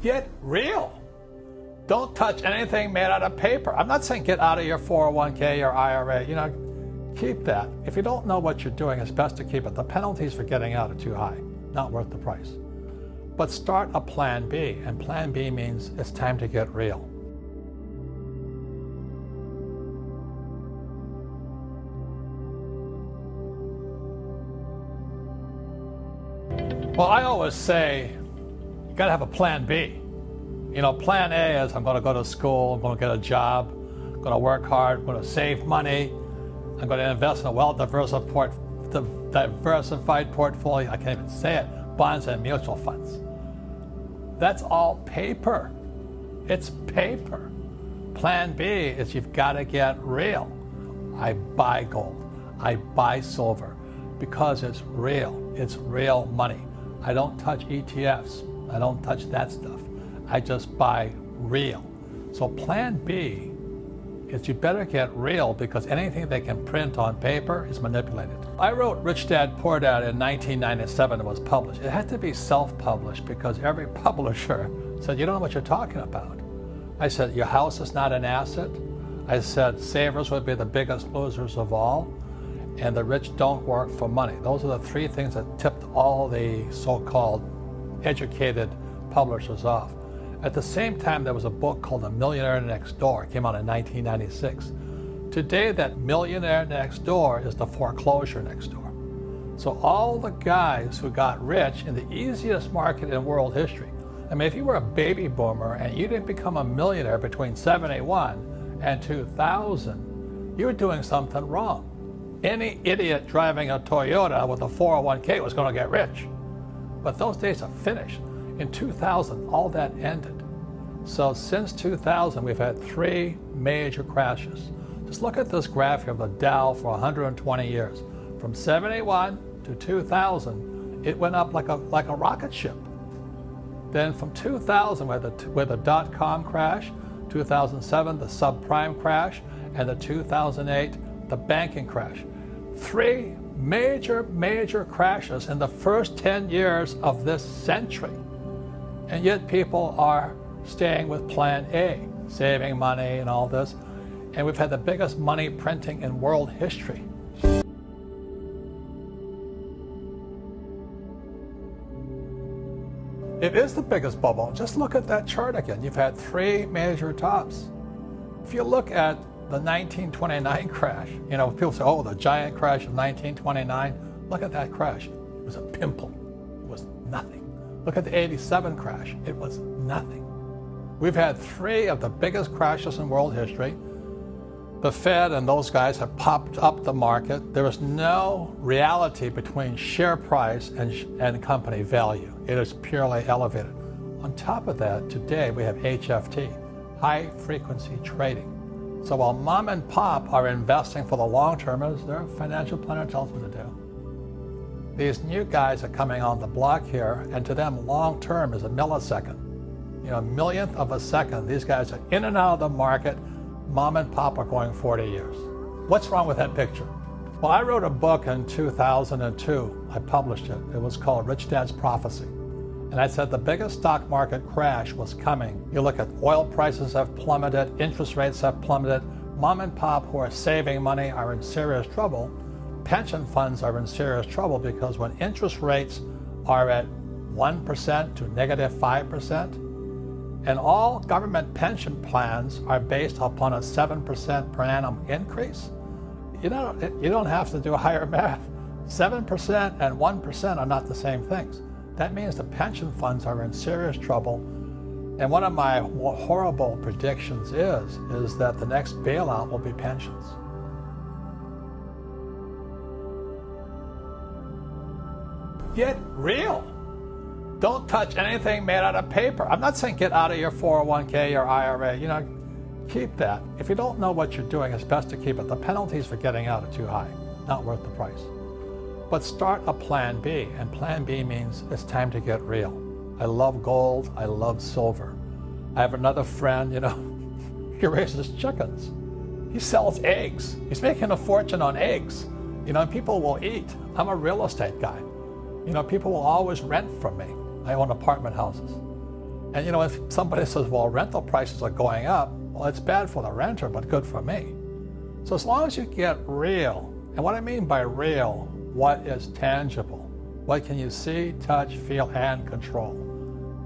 Get real. Don't touch anything made out of paper. I'm not saying get out of your 401k or IRA. Keep that. If you don't know what you're doing, it's best to keep it. The penalties for getting out are too high, not worth the price. But start a plan B, and plan B means it's time to get real. Well, I always say you got to have a plan B. Plan A is I'm going to go to school, I'm going to get a job, I'm going to work hard, I'm going to save money, I'm going to invest in a well-diversified portfolio, I can't even say it, bonds and mutual funds. That's all paper. It's paper. Plan B is you've got to get real. I buy gold. I buy silver because it's real. It's real money. I don't touch ETFs. I don't touch that stuff. I just buy real. So plan B is you better get real because anything they can print on paper is manipulated. I wrote Rich Dad Poor Dad in 1997. It was published. It had to be self-published because every publisher said, you don't know what you're talking about. I said, your house is not an asset. I said, savers would be the biggest losers of all, and the rich don't work for money. Those are the three things that tipped all the so-called educated publishers off. At the same time, there was a book called The Millionaire Next Door. It came out in 1996. Today, that millionaire next door is the foreclosure next door. So all the guys who got rich in the easiest market in world history, I mean, if you were a baby boomer and you didn't become a millionaire between 71 and 2000, you were doing something wrong. Any idiot driving a Toyota with a 401k was going to get rich. But those days are finished. In 2000, all that ended. So since 2000, we've had three major crashes. Just look at this graph here of the Dow for 120 years. From 71 to 2000, it went up like a rocket ship. Then from 2000, with the dot-com crash, 2007, the subprime crash, and the 2008, the banking crash. Three major crashes in the first 10 years of this century. And yet people are staying with plan A, saving money and all this. And we've had the biggest money printing in world history. It is the biggest bubble. Just look at that chart again. You've had three major tops. If you look at the 1929 crash, people say, oh, the giant crash of 1929. Look at that crash. It was a pimple. It was nothing. Look at the 87 crash. It was nothing. We've had three of the biggest crashes in world history. The Fed and those guys have popped up the market. There is no reality between share price and company value. It is purely elevated. On top of that, today we have HFT, high frequency trading. So while mom and pop are investing for the long term, as their financial planner tells me to do, these new guys are coming on the block here, and to them long term is a millisecond. A millionth of a second. These guys are in and out of the market. Mom and pop are going 40 years. What's wrong with that picture? Well, I wrote a book in 2002. I published it. It was called Rich Dad's Prophecy. And I said the biggest stock market crash was coming. You look at oil prices have plummeted, interest rates have plummeted. Mom and pop who are saving money are in serious trouble. Pension funds are in serious trouble because when interest rates are at 1% to -5%, and all government pension plans are based upon a 7% per annum increase, you don't have to do higher math. 7% and 1% are not the same things. That means the pension funds are in serious trouble. And one of my horrible predictions is that the next bailout will be pensions. Get real. Don't touch anything made out of paper. I'm not saying get out of your 401k or IRA. Keep that. If you don't know what you're doing, it's best to keep it. The penalties for getting out are too high, not worth the price. But start a plan B, and plan B means it's time to get real. I love gold, I love silver. I have another friend, he raises chickens. He sells eggs. He's making a fortune on eggs. And people will eat. I'm a real estate guy. People will always rent from me. I own apartment houses. And if somebody says, well, rental prices are going up, well, it's bad for the renter, but good for me. So as long as you get real, and what I mean by real, what is tangible? What can you see, touch, feel, and control?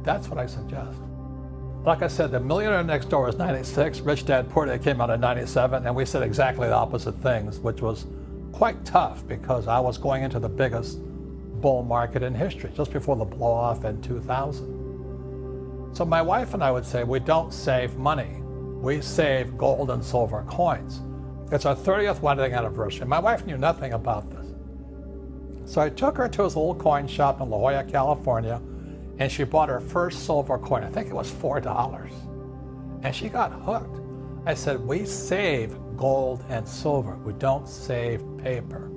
That's what I suggest. Like I said, The Millionaire Next Door is 96, Rich Dad Poor Dad came out in 97, and we said exactly the opposite things, which was quite tough because I was going into the biggest bull market in history, just before the blow-off in 2000. So my wife and I would say, we don't save money. We save gold and silver coins. It's our 30th wedding anniversary. My wife knew nothing about this. So I took her to this little coin shop in La Jolla, California, and she bought her first silver coin. I think it was $4. And she got hooked. I said, we save gold and silver. We don't save paper.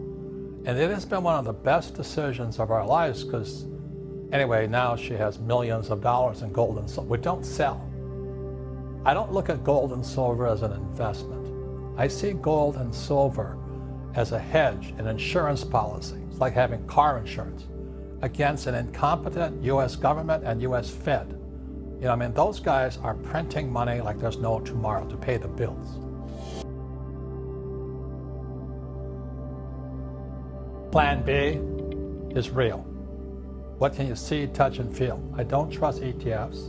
And it has been one of the best decisions of our lives because, anyway, now she has millions of dollars in gold and silver. We don't sell. I don't look at gold and silver as an investment. I see gold and silver as a hedge, an insurance policy. It's like having car insurance against an incompetent U.S. government and U.S. Fed. Those guys are printing money like there's no tomorrow to pay the bills. Plan B is real. What can you see, touch, and feel? I don't trust ETFs,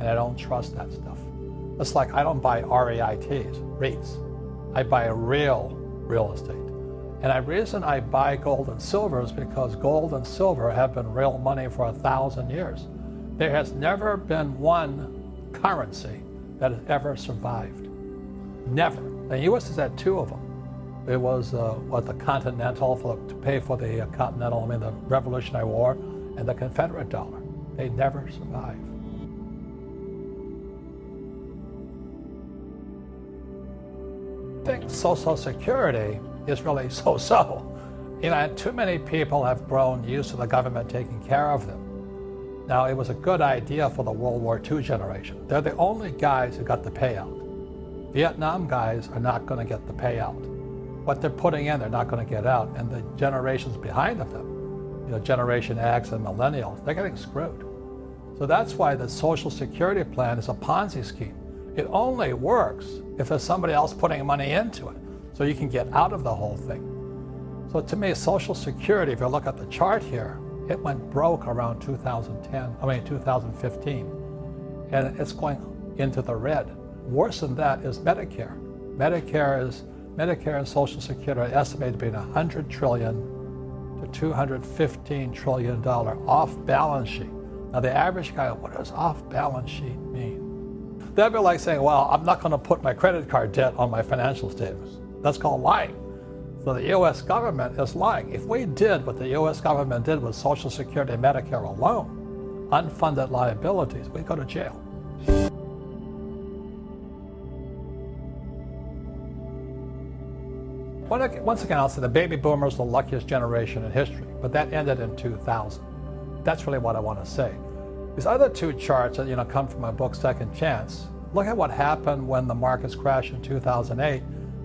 and I don't trust that stuff. It's like I don't buy REITs. I buy real estate. And the reason I buy gold and silver is because gold and silver have been real money for 1,000 years. There has never been one currency that has ever survived. Never. The U.S. has had two of them. It was the Continental to pay for the the Revolutionary War, and the Confederate dollar. They never survived. I think Social Security is really so-so. Too many people have grown used to the government taking care of them. Now, it was a good idea for the World War II generation. They're the only guys who got the payout. Vietnam guys are not going to get the payout. What they're putting in, they're not going to get out. And the generations behind of them, Generation X and millennials, they're getting screwed. So that's why the Social Security plan is a Ponzi scheme. It only works if there's somebody else putting money into it, so you can get out of the whole thing. So to me, Social Security, if you look at the chart here, it went broke around 2015, and it's going into the red. Worse than that is Medicare. Medicare and Social Security are estimated to be $100 trillion to $215 trillion off balance sheet. Now the average guy, what does off balance sheet mean? That'd be like saying, well, I'm not going to put my credit card debt on my financial statements. That's called lying. So the U.S. government is lying. If we did what the U.S. government did with Social Security and Medicare alone, unfunded liabilities, we'd go to jail. Once again, I'll say the baby boomers are the luckiest generation in history, but that ended in 2000. That's really what I want to say. These other two charts that come from my book, Second Chance, look at what happened when the markets crashed in 2008.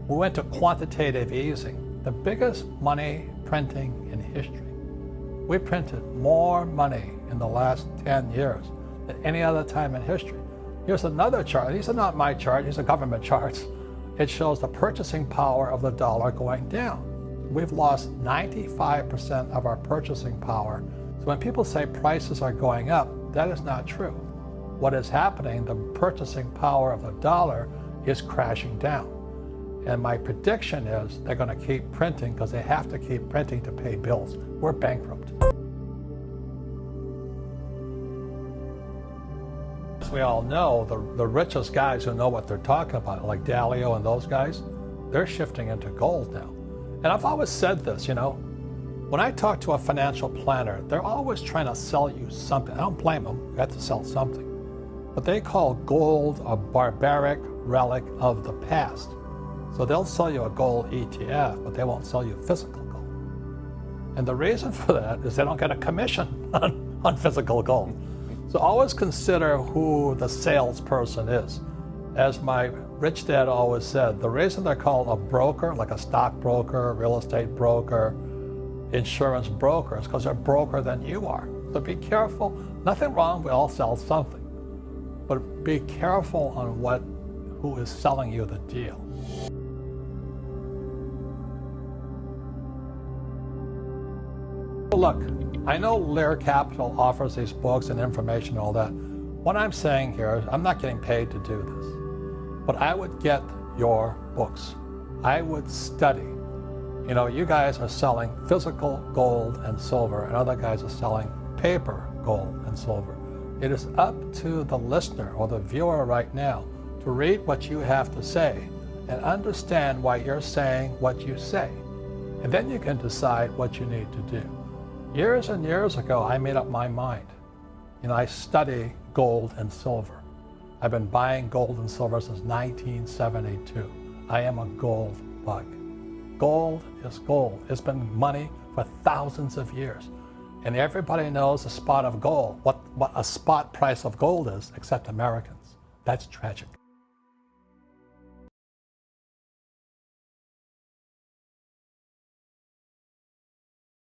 We went to quantitative easing, the biggest money printing in history. We printed more money in the last 10 years than any other time in history. Here's another chart. These are not my charts, these are government charts. It shows the purchasing power of the dollar going down. We've lost 95% of our purchasing power. So when people say prices are going up, that is not true. What is happening, the purchasing power of the dollar is crashing down. And my prediction is they're going to keep printing because they have to keep printing to pay bills. We're bankrupt. As we all know, the richest guys who know what they're talking about, like Dalio and those guys, they're shifting into gold now. And I've always said this, when I talk to a financial planner, they're always trying to sell you something. I don't blame them, you have to sell something. But they call gold a barbaric relic of the past. So they'll sell you a gold ETF, but they won't sell you physical gold. And the reason for that is they don't get a commission on physical gold. So always consider who the salesperson is. As my rich dad always said, the reason they're called a broker, like a stockbroker, real estate broker, insurance broker, is because they're broker than you are. So be careful. Nothing wrong, we all sell something. but be careful on who is selling you the deal. Look, I know Lear Capital offers these books and information and all that. What I'm saying here is I'm not getting paid to do this, but I would get your books. I would study. You know, you guys are selling physical gold and silver, and other guys are selling paper gold and silver. It is up to the listener or the viewer right now to read what you have to say and understand why you're saying what you say. And then you can decide what you need to do. Years and years ago, I made up my mind. You know, I study gold and silver. I've been buying gold and silver since 1972. I am a gold bug. Gold is gold. It's been money for thousands of years. And everybody knows a spot of gold, what a spot price of gold is, except Americans. That's tragic.